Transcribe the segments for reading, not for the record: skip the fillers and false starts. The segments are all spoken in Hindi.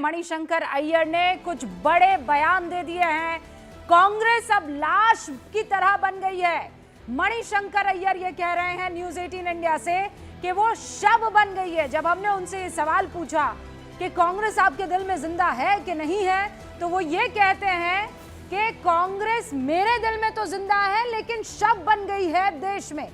मणिशंकर अय्यर ने कुछ बड़े बयान दे दिए हैं। कांग्रेस अब लाश की तरह बन गई है। मणिशंकर अय्यर ये कह रहे हैं न्यूज़ 18 इंडिया से कि वो शव बन गई है। जब हमने उनसे ये सवाल पूछा कि कांग्रेस आपके दिल में जिंदा है कि नहीं है, तो वो ये कहते हैं कि कांग्रेस मेरे दिल में तो जिंदा है लेकिन शव बन गई है देश में।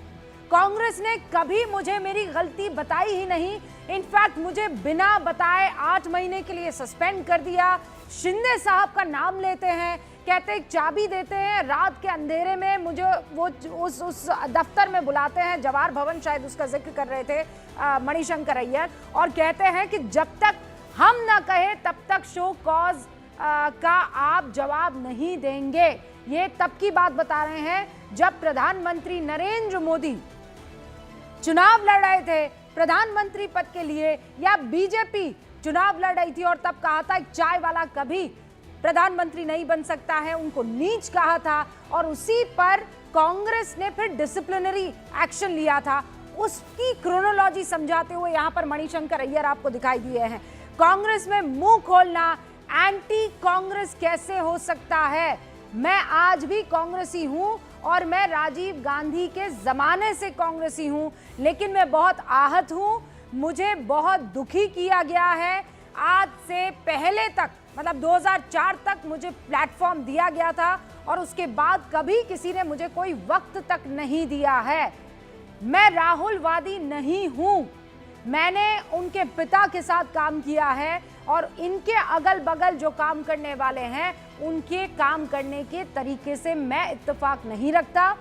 कांग्रेस ने कभी मुझे मेरी गलती बताई ही नहीं। इनफैक्ट मुझे बिना बताए 8 महीने के लिए सस्पेंड कर दिया। शिंदे साहब का नाम लेते हैं, कहते हैं चाबी देते हैं, रात के अंधेरे में मुझे वो उस दफ्तर में बुलाते हैं, जवाहर भवन शायद उसका जिक्र कर रहे थे मणिशंकर अय्यर, और कहते हैं कि जब तक हम ना कहे तब तक शो कॉज का आप जवाब नहीं देंगे। ये तब की बात बता रहे हैं जब प्रधानमंत्री नरेंद्र मोदी चुनाव लड़ रहे थे प्रधानमंत्री पद के लिए, या बीजेपी चुनाव लड़ रही थी और तब कहा था एक चाय वाला कभी प्रधानमंत्री नहीं बन सकता है, उनको नीच कहा था, और उसी पर कांग्रेस ने फिर डिसिप्लिनरी एक्शन लिया था। उसकी क्रोनोलॉजी समझाते हुए यहां पर मणिशंकर अय्यर आपको दिखाई दिए हैं। कांग्रेस में मुंह खोलना, एंटी कांग्रेस कैसे हो सकता है? मैं आज भी कांग्रेसी हूं और मैं राजीव गांधी के जमाने से कांग्रेसी हूं, लेकिन मैं बहुत आहत हूं, मुझे बहुत दुखी किया गया है। आज से पहले तक, मतलब 2004 तक मुझे प्लेटफॉर्म दिया गया था और उसके बाद कभी किसी ने मुझे कोई वक्त तक नहीं दिया है। मैं राहुलवादी नहीं हूं, मैंने उनके पिता के साथ काम किया है और इनके अगल बगल जो काम करने वाले हैं उनके काम करने के तरीके से मैं इत्तेफाक नहीं रखता।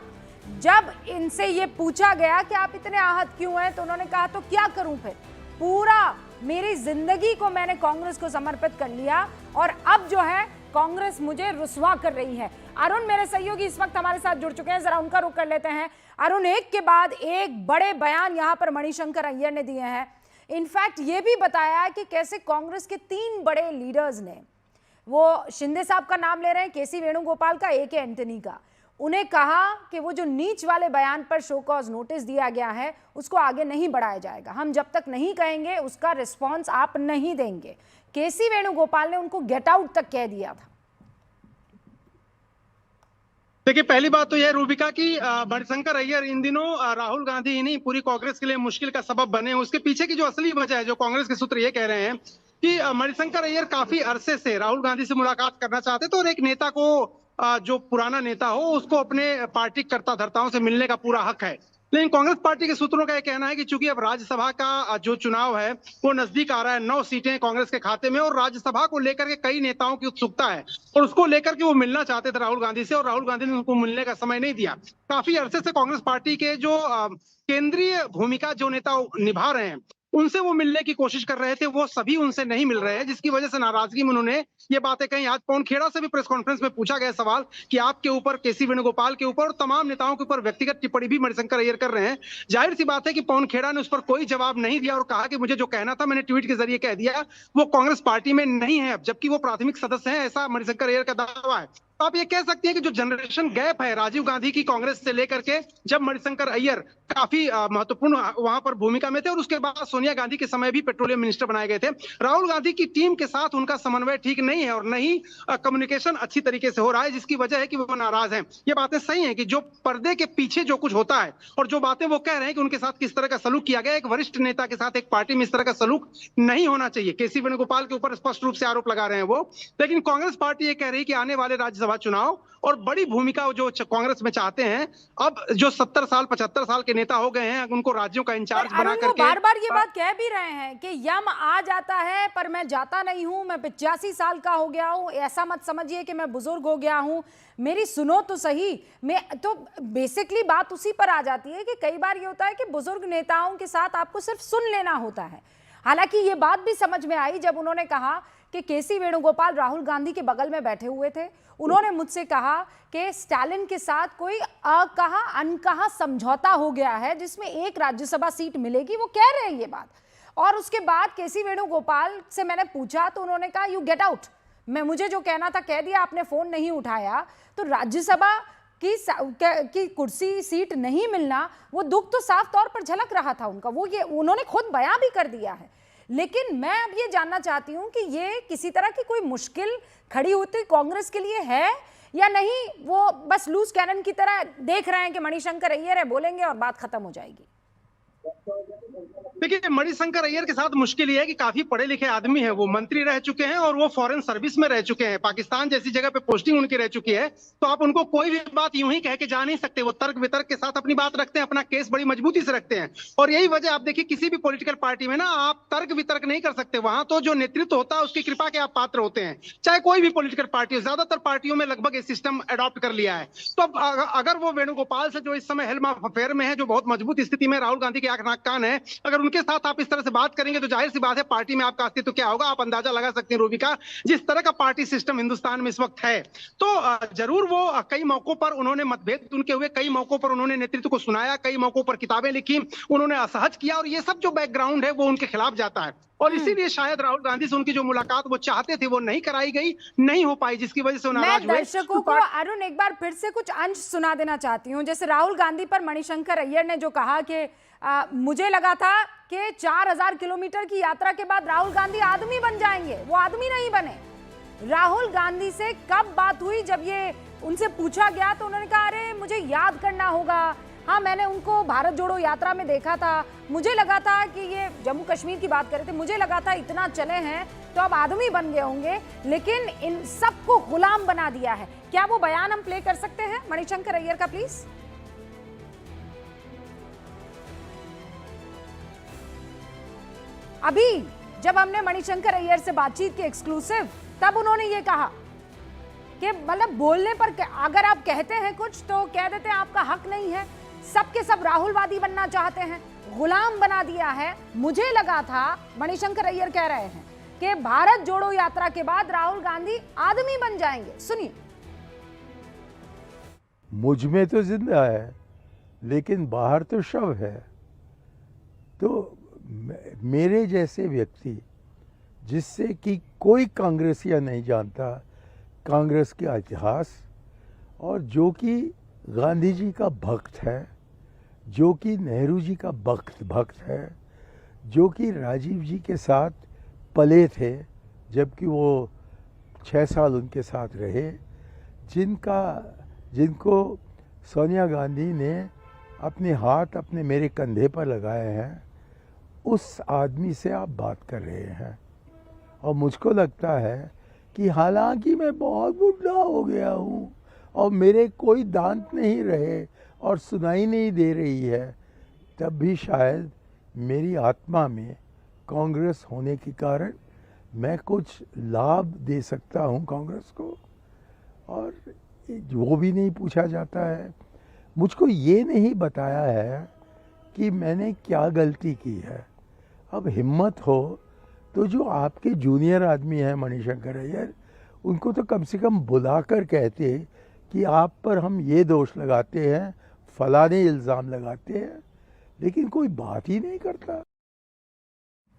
जब इनसे ये पूछा गया कि आप इतने आहत क्यों हैं, तो उन्होंने कहा तो क्या करूं, फिर पूरा मेरी जिंदगी को मैंने कांग्रेस को समर्पित कर लिया और अब जो है कांग्रेस मुझे रुस्वा कर रही है। अरुण मेरे सहयोगी इस वक्त हमारे साथ जुड़ चुके हैं, जरा उनका रुख कर लेते हैं। अरुण, एक के बाद एक बड़े बयान यहां पर मणिशंकर अय्यर ने दिए हैं। इनफैक्ट ये भी बताया है कि कैसे कांग्रेस के 3 बड़े लीडर्स ने, वो शिंदे साहब का नाम ले रहे हैं, केसी वेणुगोपाल का, AK एंटनी का, उन्हें कहा कि वो जो नीच वाले बयान पर शो कॉज नोटिस दिया गया है उसको आगे नहीं बढ़ाया जाएगा। हम जब तक नहीं कहेंगे उसका रिस्पॉन्स आप नहीं देंगे। केसी वेणुगोपाल ने उनको गेट आउट तक कह दिया था। देखिए, पहली बात तो यह रूबिका की मणिशंकर अय्यर इन दिनों राहुल गांधी ही नहीं पूरी कांग्रेस के लिए मुश्किल का सबब बने। उसके पीछे की जो असली वजह है, जो कांग्रेस के सूत्र ये कह रहे हैं कि मणिशंकर अय्यर काफी अरसे से राहुल गांधी से मुलाकात करना चाहते थे और एक नेता को, जो पुराना नेता हो, उसको अपने पार्टी कर्ता धर्ताओं से मिलने का पूरा हक है। लेकिन कांग्रेस पार्टी के सूत्रों का यह कहना है कि चूंकि अब राज्यसभा का जो चुनाव है वो नजदीक आ रहा है, 9 सीटें कांग्रेस के खाते में, और राज्यसभा को लेकर के कई नेताओं की उत्सुकता है और उसको लेकर के वो मिलना चाहते थे राहुल गांधी से, और राहुल गांधी ने उनको मिलने का समय नहीं दिया। काफी अरसे से कांग्रेस पार्टी के जो केंद्रीय भूमिका जो नेता निभा रहे हैं उनसे वो मिलने की कोशिश कर रहे थे, वो सभी उनसे नहीं मिल रहे हैं, जिसकी वजह से नाराजगी में उन्होंने ये बातें कही। आज पवन खेड़ा से भी प्रेस कॉन्फ्रेंस में पूछा गया सवाल कि आपके ऊपर, केसी वेणुगोपाल के ऊपर और तमाम नेताओं के ऊपर व्यक्तिगत टिप्पणी भी मणिशंकर अय्यर कर रहे हैं। जाहिर सी बात है कि पवन खेड़ा ने उस पर कोई जवाब नहीं दिया और कहा कि मुझे जो कहना था मैंने ट्वीट के जरिए कह दिया। वो कांग्रेस पार्टी में नहीं है अब, जबकि वो प्राथमिक सदस्य हैं, ऐसा मणिशंकर अय्यर का दावा है। तो आप ये कह सकते हैं कि जो जनरेशन गैप है राजीव गांधी की कांग्रेस से लेकर के, जब मणिशंकर अय्यर काफी महत्वपूर्ण वहां पर भूमिका में थे और उसके बाद सोनिया गांधी के समय भी पेट्रोलियम मिनिस्टर बनाए गए थे, राहुल गांधी की टीम के साथ उनका समन्वय ठीक नहीं है और नहीं कम्युनिकेशन अच्छी तरीके से हो रहा है, जिसकी वजह है कि वो नाराज हैं। ये बातें सही हैं कि जो पर्दे के पीछे जो कुछ होता है और जो बातें वो कह रहे हैं कि उनके साथ किस तरह का सलूक किया गया, एक वरिष्ठ नेता के साथ एक पार्टी में इस तरह का सलूक नहीं होना चाहिए। केसी वेणुगोपाल के ऊपर स्पष्ट रूप से आरोप लगा रहे हैं वो। लेकिन कांग्रेस पार्टी ये कह रही है कि आने वाले राज्यसभा चुनाव और बड़ी भूमिका जो कांग्रेस में चाहते हैं, अब जो 70 साल 75 साल के नेता हो गए हैं, उनको राज्यों का इंचार्ज बना करके बार बार ये बात कह भी रहे हैं कि यम आ जाता है पर मैं जाता नहीं हूं, मैं 85 साल का हो गया हूं, ऐसा मत समझिए कि मैं बुजुर्ग हो गया हूं, मेरी सुनो तो सही। मैं तो बेसिकली बात उसी पर आ जाती है कि कई बार ये होता है कि बुजुर्ग नेताओं के साथ आपको सिर्फ सुन लेना होता है। हालांकि ये बात भी समझ में आई जब उन्होंने कहा कि केसी वेणुगोपाल राहुल गांधी के बगल में बैठे हुए थे। उन्होंने मुझसे कहा कि स्टालिन के साथ कोई अकहा अनकहा समझौता हो गया है जिसमें एक राज्यसभा सीट मिलेगी, वो कह रहे हैं ये बात। और उसके बाद केसी वेणुगोपाल से मैंने पूछा तो उन्होंने कहा यू गेट आउट, मैं मुझे जो कहना था कह दिया, आपने फोन नहीं उठाया। तो राज्यसभा की कुर्सी सीट नहीं मिलना, वो दुख तो साफ तौर पर झलक रहा था उनका, वो ये उन्होंने खुद बयां भी कर दिया है। लेकिन मैं अब ये जानना चाहती हूं कि ये किसी तरह की कोई मुश्किल खड़ी होती कांग्रेस के लिए है या नहीं, वो बस लूज कैनन की तरह देख रहे हैं कि मणिशंकर अय्यर है, बोलेंगे और बात खत्म हो जाएगी। देखिए, मणिशंकर अय्यर के साथ मुश्किल ये है कि काफी पढ़े लिखे आदमी है, वो मंत्री रह चुके हैं और वो फॉरेन सर्विस में रह चुके हैं, पाकिस्तान जैसी जगह पे पोस्टिंग उनकी रह चुकी है। तो आप उनको कोई भी बात यूं ही कह के जा नहीं सकते, वो तर्क वितर्क के साथ अपनी बात रखते हैं, अपना केस बड़ी मजबूती से रखते हैं। और यही वजह आप देखिए, किसी भी पॉलिटिकल पार्टी में ना आप तर्क वितर्क नहीं कर सकते, वहां तो जो नेतृत्व होता है उसकी कृपा के आप पात्र होते हैं, चाहे कोई भी पॉलिटिकल पार्टी हो। ज्यादातर पार्टियों में लगभग ये सिस्टम अडॉप्ट कर लिया है। तो अब अगर वो वेणुगोपाल से, जो इस समय हेल्म ऑफ अफेयर में है, जो बहुत मजबूत स्थिति में राहुल गांधी की आंख नाक कान है, अगर उनके साथ आप इस तरह से बात करेंगे तो जाहिर सी बात है पार्टी में आपका अस्तित्व क्या होगा आप अंदाजा लगा सकते हैं रूबिका, जिस तरह का पार्टी सिस्टम हिंदुस्तान में इस वक्त है। तो जरूर वो कई मौकों पर उन्होंने मतभेद उनके हुए, कई मौकों पर उन्होंने नेतृत्व को सुनाया, कई मौकों पर किताबें लिखी, उन्होंने असहज किया, और ये सब जो बैकग्राउंड है वो उनके खिलाफ जाता है। और इसीलिए शायद राहुल गांधी से उनकी जो मुलाकात वो चाहते थे वो नहीं कराई गई, नहीं हो पाई, जिसकी वजह से वो नाराज हुए। दर्शकों को अरुण एक बार फिर से कुछ अंश सुना देना चाहती हूँ। जैसे राहुल गांधी पर मणिशंकर अय्यर ने जो कहा कि मुझे लगा था कि 4000 किलोमीटर की यात्रा के बाद राहुल गांधी आदमी बन जाएंगे, वो आदमी नहीं बने। राहुल गांधी से कब बात हुई, जब ये उनसे पूछा गया तो उन्होंने कहा अरे मुझे याद करना होगा, हाँ मैंने उनको भारत जोड़ो यात्रा में देखा था, मुझे लगा था कि ये जम्मू कश्मीर की बात कर रहे थे, मुझे लगा था इतना चले हैं तो अब आदमी बन गए होंगे, लेकिन इन सबको गुलाम बना दिया है। क्या वो बयान हम प्ले कर सकते हैं मणिशंकर अय्यर का प्लीज? अभी जब हमने मणिशंकर अय्यर से बातचीत की एक्सक्लूसिव, तब उन्होंने ये कहा कि मतलब बोलने पर अगर आप कहते हैं कुछ तो कह देते हैं आपका हक नहीं है, सबके सब राहुलवादी बनना चाहते हैं, गुलाम बना दिया है। मुझे लगा था, मणिशंकर अय्यर कह रहे हैं कि भारत जोड़ो यात्रा के बाद राहुल गांधी आदमी बन जाएंगे। सुनिए। मुझ में तो जिंदा है लेकिन बाहर तो शव है। तो मेरे जैसे व्यक्ति जिससे कि कोई कांग्रेसिया नहीं जानता कांग्रेस का इतिहास, और जो कि गांधी जी का भक्त है, जो कि नेहरू जी का भक्त है, जो कि राजीव जी के साथ पले थे जबकि वो 6 साल उनके साथ रहे, जिनको सोनिया गांधी ने अपने हाथ अपने मेरे कंधे पर लगाए हैं, उस आदमी से आप बात कर रहे हैं। और मुझको लगता है कि हालांकि मैं बहुत बुढ़ा हो गया हूँ और मेरे कोई दांत नहीं रहे और सुनाई नहीं दे रही है, तब भी शायद मेरी आत्मा में कांग्रेस होने के कारण मैं कुछ लाभ दे सकता हूँ कांग्रेस को। और वो भी नहीं पूछा जाता है, मुझको ये नहीं बताया है कि मैंने क्या गलती की है। अब हिम्मत हो तो जो आपके जूनियर आदमी हैं मणिशंकर अय्यर, उनको तो कम से कम बुलाकर कहते कि आप पर हम ये दोष लगाते हैं, फलाने इल्ज़ाम लगाते हैं, लेकिन कोई बात ही नहीं करता।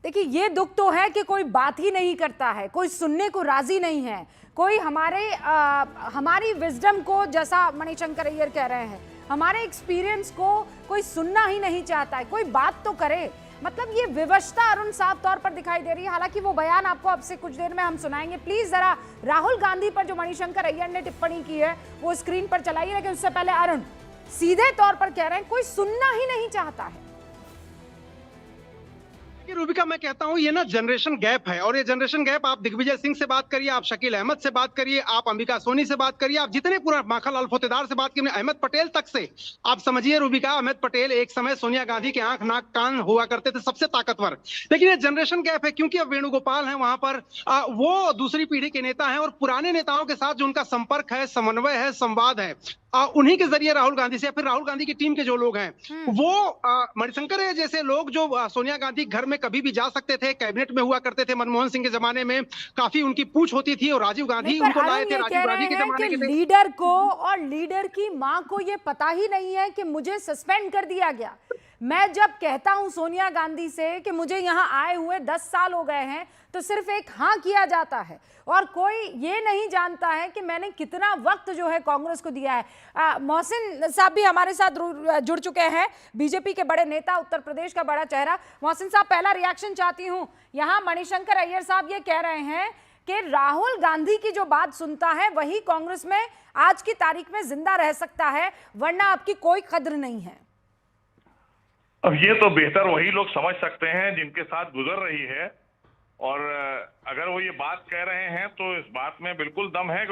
देखिए, ये दुख तो है कि कोई बात ही नहीं करता है, कोई सुनने को राजी नहीं है, कोई हमारी विजडम को, जैसा मणिशंकर अय्यर कह रहे हैं, हमारे एक्सपीरियंस को कोई सुनना ही नहीं चाहता है, कोई बात तो करे। मतलब ये विवशता अरुण साफ तौर पर दिखाई दे रही है। हालांकि वो बयान आपको अब से कुछ देर में हम सुनाएंगे। प्लीज जरा राहुल गांधी पर जो मणिशंकर अय्यर ने टिप्पणी की है वो स्क्रीन पर चलाइए, लेकिन उससे पहले अरुण सीधे तौर पर कह रहे हैं कोई सुनना ही नहीं चाहता है। रूबिका, मैं कहता हूं ये ना जनरेशन गैप है, और ये जनरेशन गैप आप दिग्विजय सिंह से बात करिए, आप शकील अहमद से बात करिए, आप अंबिका सोनी से बात करिए, आप जितने पूरा माखनलाल फोतेदार से बात करिए, अहमद पटेल तक से आप समझिए रूबिका, अहमद पटेल एक समय सोनिया गांधी के आंख नाक कान हुआ करते थे, सबसे ताकतवर। लेकिन ये जनरेशन गैप है क्योंकि अब वेणुगोपाल हैं वहां पर, वो दूसरी पीढ़ी के नेता हैं, और पुराने नेताओं के साथ जो उनका संपर्क है, समन्वय है, संवाद है, उन्हीं के जरिए राहुल गांधी से या फिर राहुल गांधी की टीम के जो लोग हैं वो मणिशंकर जैसे लोग जो सोनिया गांधी घर में कभी भी जा सकते थे, कैबिनेट में हुआ करते थे, मनमोहन सिंह के जमाने में काफी उनकी पूछ होती थी, और राजीव गांधी उनको लाए थे। राजीव गांधी के जमाने के लीडर को और लीडर की मां को ये पता ही नहीं है कि मुझे सस्पेंड कर दिया गया। मैं जब कहता हूं सोनिया गांधी से कि मुझे यहां आए हुए 10 साल हो गए हैं, तो सिर्फ एक हाँ किया जाता है और कोई ये नहीं जानता है कि मैंने कितना वक्त जो है कांग्रेस को दिया है। मोहसिन साहब भी हमारे साथ जुड़ चुके हैं, बीजेपी के बड़े नेता, उत्तर प्रदेश का बड़ा चेहरा। मोहसिन साहब, पहला रिएक्शन चाहती हूं। यहां मणिशंकर अय्यर साहब ये कह रहे हैं कि राहुल गांधी की जो बात सुनता है वही कांग्रेस में आज की तारीख में जिंदा रह सकता है, वरना आपकी कोई कद्र नहीं है। अब ये तो बेहतर वही लोग समझ सकते हैं जिनके साथ गुजर रही है, और अगर वो ये बात कह रहे हैं तो इस बात में बिल्कुल दम है।